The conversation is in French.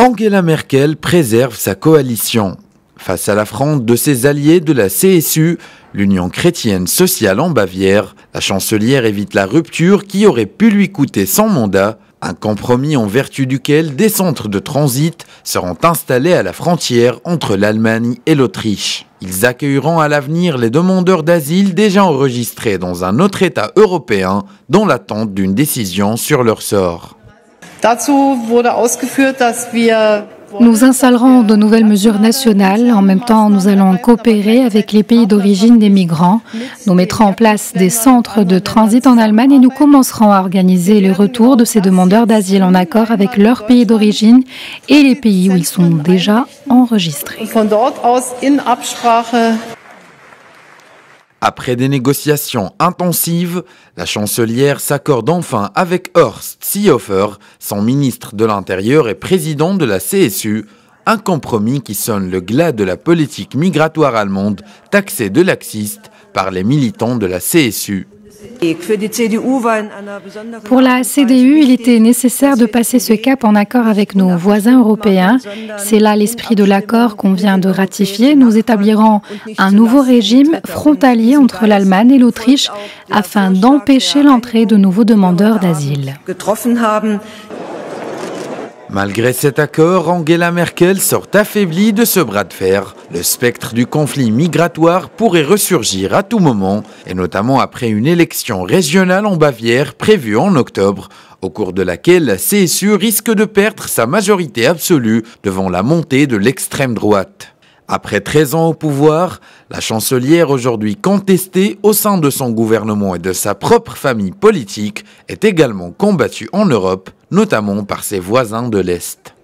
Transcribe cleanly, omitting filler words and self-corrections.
Angela Merkel préserve sa coalition. Face à l'affront de ses alliés de la CSU, l'Union chrétienne sociale en Bavière, la chancelière évite la rupture qui aurait pu lui coûter son mandat, un compromis en vertu duquel des centres de transit seront installés à la frontière entre l'Allemagne et l'Autriche. Ils accueilleront à l'avenir les demandeurs d'asile déjà enregistrés dans un autre État européen dans l'attente d'une décision sur leur sort. Nous installerons de nouvelles mesures nationales. En même temps, nous allons coopérer avec les pays d'origine des migrants. Nous mettrons en place des centres de transit en Allemagne et nous commencerons à organiser le retour de ces demandeurs d'asile en accord avec leur pays d'origine et les pays où ils sont déjà enregistrés. Après des négociations intensives, la chancelière s'accorde enfin avec Horst Seehofer, son ministre de l'Intérieur et président de la CSU, un compromis qui sonne le glas de la politique migratoire allemande taxée de laxiste par les militants de la CSU. Pour la CDU, il était nécessaire de passer ce cap en accord avec nos voisins européens. C'est là l'esprit de l'accord qu'on vient de ratifier. Nous établirons un nouveau régime frontalier entre l'Allemagne et l'Autriche afin d'empêcher l'entrée de nouveaux demandeurs d'asile. Malgré cet accord, Angela Merkel sort affaiblie de ce bras de fer. Le spectre du conflit migratoire pourrait ressurgir à tout moment, et notamment après une élection régionale en Bavière prévue en octobre, au cours de laquelle la CSU risque de perdre sa majorité absolue devant la montée de l'extrême droite. Après 13 ans au pouvoir, la chancelière aujourd'hui contestée au sein de son gouvernement et de sa propre famille politique est également combattue en Europe, notamment par ses voisins de l'Est.